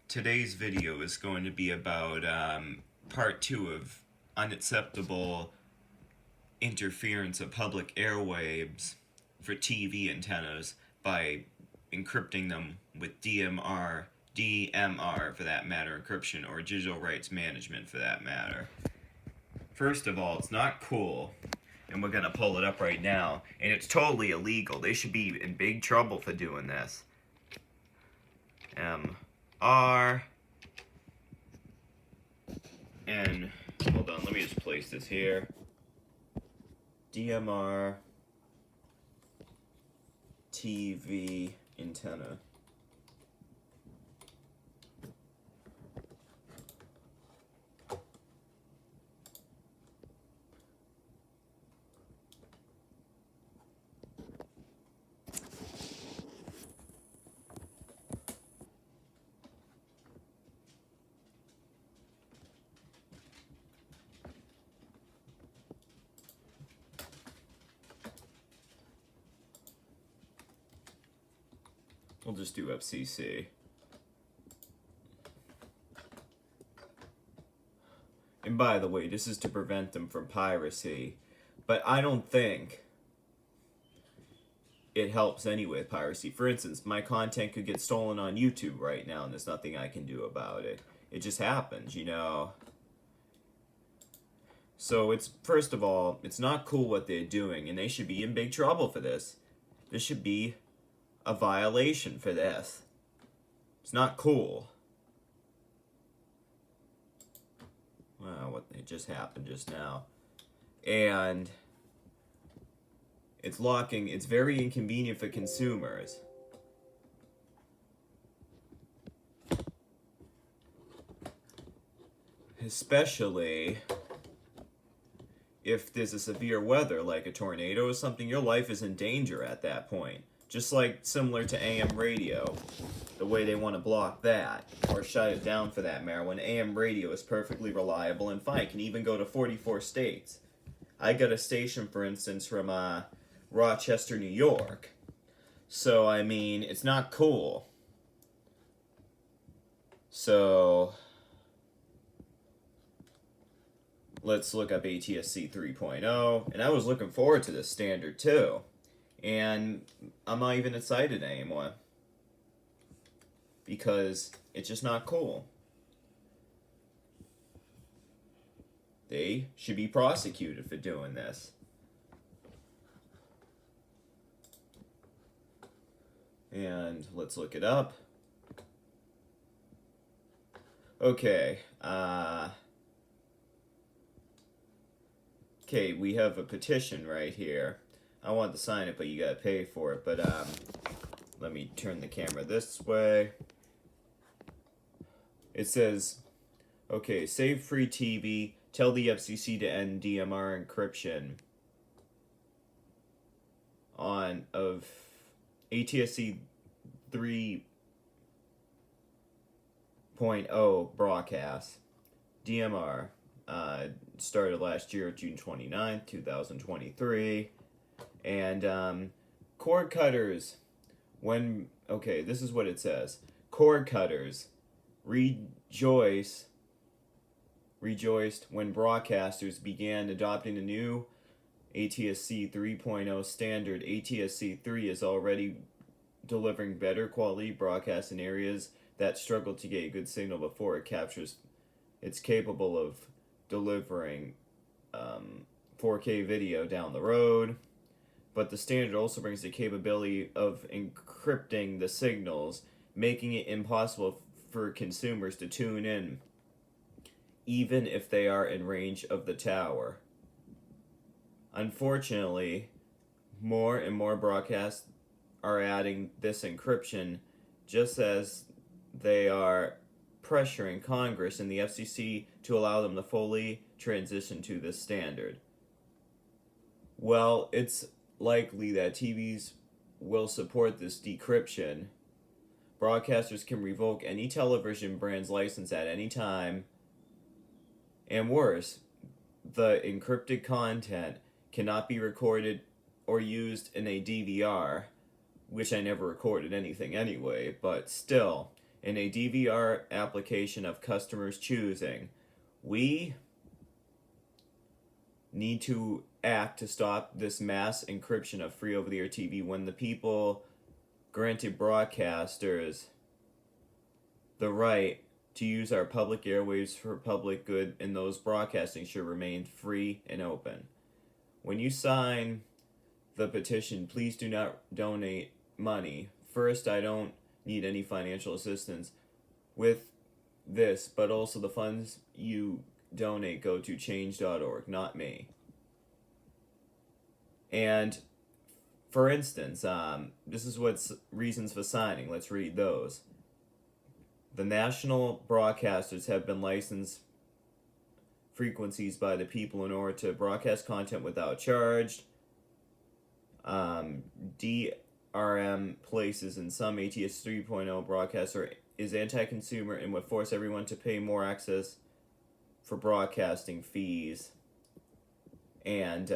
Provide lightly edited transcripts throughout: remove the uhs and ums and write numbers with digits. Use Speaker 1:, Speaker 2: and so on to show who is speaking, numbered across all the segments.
Speaker 1: Today's video is going to be about part two of unacceptable interference of public airwaves for TV antennas by encrypting them with DMR for that matter, encryption, or digital rights management for that matter. First of all, it's not cool, and we're going to pull it up right now, and it's totally illegal. They should be in big trouble for doing this. R and hold on, let me just place this here. DMR TV antenna. We'll just do FCC. And by the way, this is to prevent them from piracy. But I don't think it helps anyway with piracy. For instance, my content could get stolen on YouTube right now and there's nothing I can do about it. It just happens, you know. So it's, first of all, it's not cool what they're doing and they should be in big trouble for this. This should be a violation for this. It's not cool. Wow, what it just happened just now. And it's locking, it's very inconvenient for consumers. Especially if there's a severe weather like a tornado or something, your life is in danger at that point. Just like similar to AM radio, the way they want to block that, or shut it down for that matter, when AM radio is perfectly reliable and fine, can even go to 44 states. I got a station, for instance, from Rochester, New York. So, I mean, it's not cool. So, let's look up ATSC 3.0, and I was looking forward to this standard too. And I'm not even excited anymore because it's just not cool. They should be prosecuted for doing this. And let's look it up. Okay, okay, we have a petition right here. I want to sign it, but you gotta pay for it. But let me turn the camera this way. It says, okay, save free TV. Tell the FCC to end DMR encryption of ATSC 3.0 broadcasts. DMR started last year, June 29th, 2023. And cord cutters, okay, this is what it says. Cord cutters rejoiced when broadcasters began adopting the new ATSC 3.0 standard. ATSC 3 is already delivering better quality broadcasts in areas that struggle to get a good signal before it captures. It's capable of delivering 4K video down the road. But the standard also brings the capability of encrypting the signals, making it impossible for consumers to tune in, even if they are in range of the tower. Unfortunately, more and more broadcasts are adding this encryption, just as they are pressuring Congress and the FCC to allow them to fully transition to this standard. Well, it's likely that TVs will support this decryption. Broadcasters can revoke any television brand's license at any time. And worse, the encrypted content cannot be recorded or used in a DVR, which I never recorded anything anyway, but still, in a DVR application of customers' choosing. We need to act to stop this mass encryption of free over-the-air TV when the people granted broadcasters the right to use our public airwaves for public good, and those broadcasting should remain free and open. When you sign the petition, please do not donate money. First, I don't need any financial assistance with this, but also the funds you donate go to change.org, not me. And for instance, this is what's reasons for signing. Let's read those. The national broadcasters have been licensed frequencies by the people in order to broadcast content without charge. DRM places in some ATS 3.0 broadcaster is anti-consumer and would force everyone to pay more access for broadcasting fees. And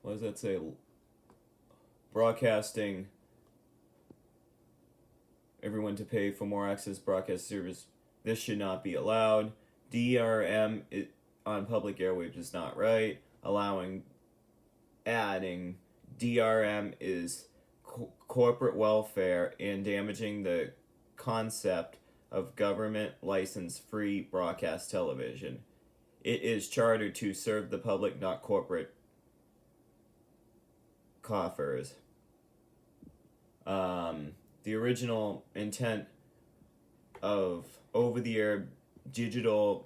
Speaker 1: what does that say? Broadcasting everyone to pay for more access broadcast service. This should not be allowed. DRM on public airwaves is not right. Adding DRM is corporate welfare and damaging the concept of government licensed free broadcast television. It is chartered to serve the public, not corporate coffers. The original intent of over-the-air digital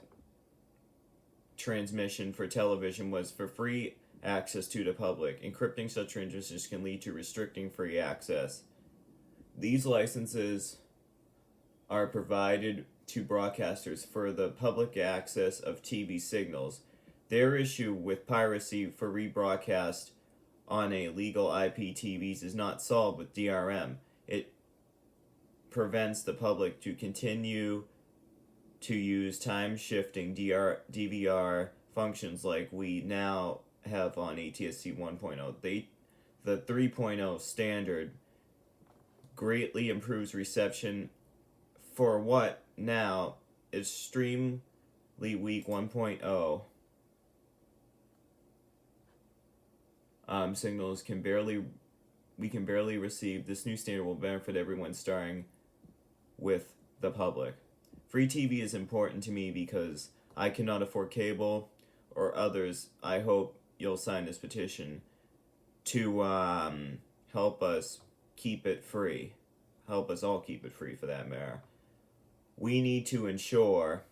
Speaker 1: transmission for television was for free access to the public. Encrypting such transmissions can lead to restricting free access. These licenses are provided to broadcasters for the public access of TV signals. Their issue with piracy for rebroadcast on a legal IPTVs is not solved with DRM. It prevents the public to continue to use time-shifting DVR functions like we now have on ATSC 1.0. The 3.0 standard greatly improves reception for what now is extremely weak 1.0 signals we can barely receive. This new standard will benefit everyone, starting with the public. Free TV is important to me because I cannot afford cable or others. I hope you'll sign this petition to help us keep it free. Help us all keep it free, for that matter. We need to ensure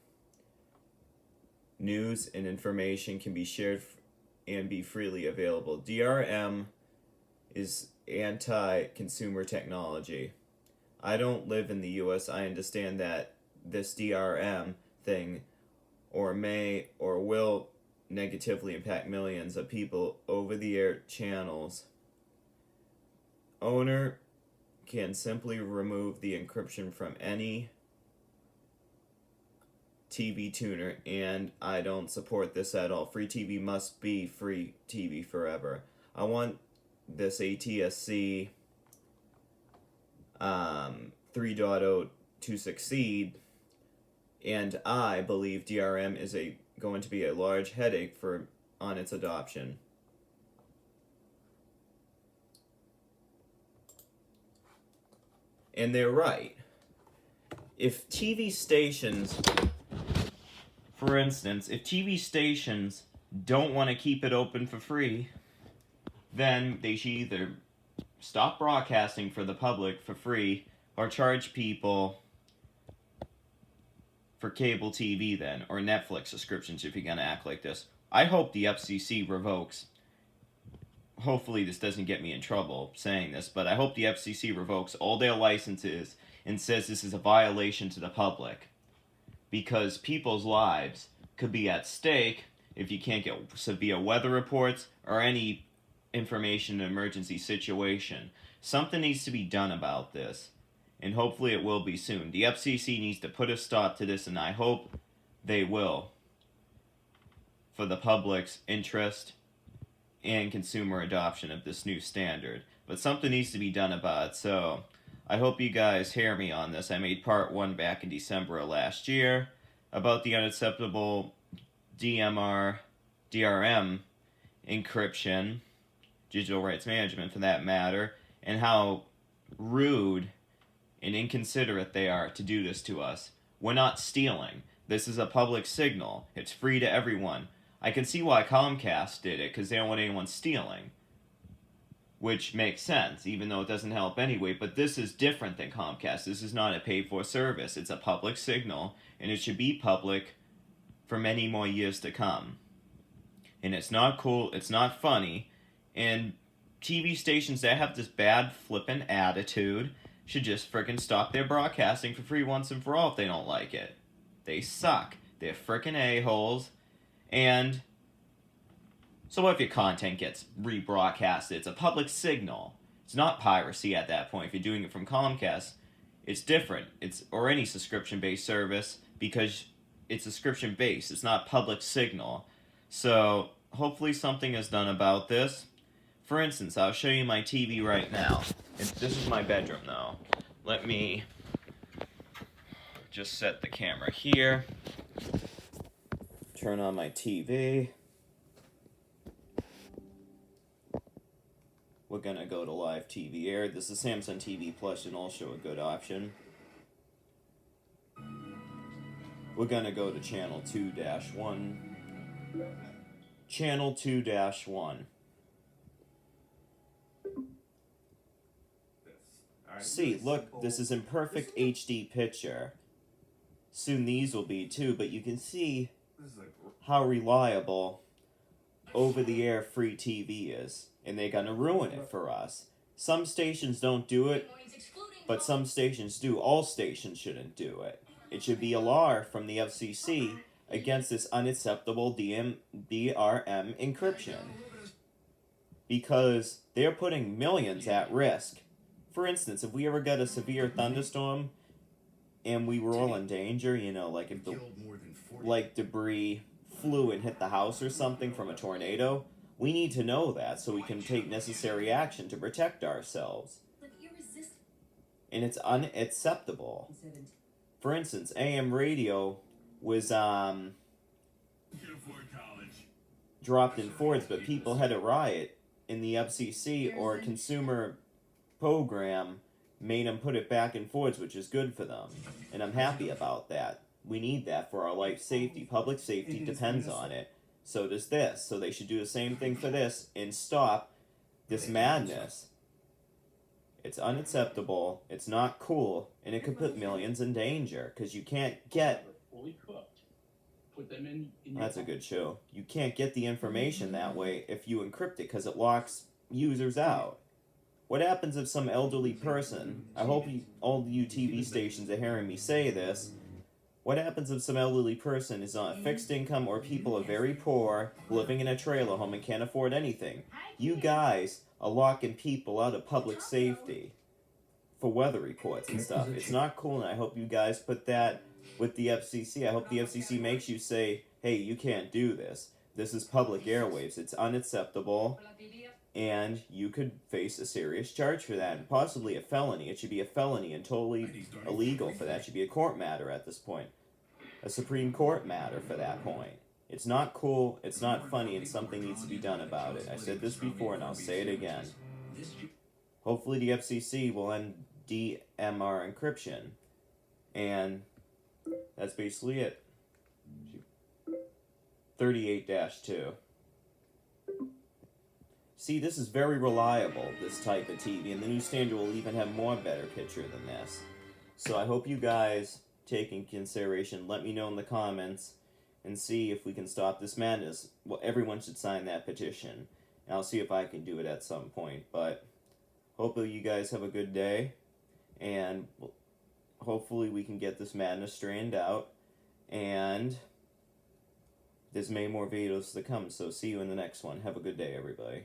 Speaker 1: news and information can be shared and be freely available. DRM is anti-consumer technology. I don't live in the US. I understand that this DRM thing may or will negatively impact millions of people. Over-the-air channels owner can simply remove the encryption from any TV tuner, and I don't support this at all. Free TV must be free TV forever. I want this ATSC 3.0 to succeed, and I believe DRM is going to be a large headache on its adoption. And they're right. If TV stations, for instance, if TV stations don't want to keep it open for free, then they should either stop broadcasting for the public for free or charge people for cable TV then, or Netflix subscriptions if you're going to act like this. I hope the FCC revokes, hopefully this doesn't get me in trouble saying this, but I hope the FCC revokes all their licenses and says this is a violation to the public, because people's lives could be at stake if you can't get severe weather reports or any information in an emergency situation. Something needs to be done about this, and hopefully it will be soon. The FCC needs to put a stop to this, and I hope they will, for the public's interest and consumer adoption of this new standard. But something needs to be done about it, so I hope you guys hear me on this. I made part 1 back in December of last year about the unacceptable DMR, DRM encryption, digital rights management for that matter, and how rude and inconsiderate they are to do this to us. We're not stealing. This is a public signal. It's free to everyone. I can see why Comcast did it, because they don't want anyone stealing. Which makes sense, even though it doesn't help anyway, but this is different than Comcast. This is not a paid-for service. It's a public signal, and it should be public for many more years to come. And it's not cool, it's not funny, and TV stations that have this bad flippin' attitude should just frickin' stop their broadcasting for free once and for all if they don't like it. They suck. They're frickin' a-holes. And so what if your content gets rebroadcasted? It's a public signal. It's not piracy at that point. If you're doing it from Comcast, it's different. Or any subscription-based service, because it's subscription-based. It's not public signal. So hopefully something is done about this. For instance, I'll show you my TV right now. This is my bedroom, though. Let me just set the camera here. Turn on my TV. We're gonna go to live TV air. This is Samsung TV Plus, and also a good option. We're gonna go to channel 2-1. Channel 2-1. See, look, this is in perfect HD picture. Soon these will be too, but you can see how reliable over-the-air free TV is. And they're gonna ruin it for us. Some stations don't do it, but some stations do. All stations shouldn't do it. It should be a law from the FCC against this unacceptable DRM encryption. Because they're putting millions at risk. For instance, if we ever got a severe thunderstorm and we were all in danger, you know, like if debris flew and hit the house or something from a tornado, we need to know that so we can take necessary action to protect ourselves. And it's unacceptable. For instance, AM radio was dropped in Fords, but people had a riot in the FCC or a consumer program made them put it back in Fords, which is good for them. And I'm happy about that. We need that for our life safety. Public safety depends on it. So does this. So they should do the same thing for this and stop this madness. It's unacceptable, it's not cool, and it could put millions in danger, because you can't get... That's a good show. You can't get the information that way if you encrypt it, because it locks users out. What happens if some elderly person, I hope all you TV stations are hearing me say this, what happens if some elderly person is on a fixed income or people are very poor, living in a trailer home and can't afford anything? You guys are locking people out of public safety for weather reports and stuff. It's not cool, and I hope you guys put that with the FCC. I hope the FCC makes you say, hey, you can't do this. This is public airwaves. It's unacceptable, and you could face a serious charge for that, and possibly a felony. It should be a felony and totally illegal for that. It should be a court matter at this point. A Supreme Court matter for that point. It's not cool, it's not funny, and something needs to be done about it. I said this before, and I'll say it again. Hopefully the FCC will end DMR encryption. And that's basically it. 38-2. See, this is very reliable, this type of TV, and the new standard will even have more better picture than this. So I hope you guys take in consideration, let me know in the comments, and see if we can stop this madness. Well, everyone should sign that petition. And I'll see if I can do it at some point, but hopefully you guys have a good day, and hopefully we can get this madness straightened out, and there's many more videos to come, so see you in the next one. Have a good day, everybody.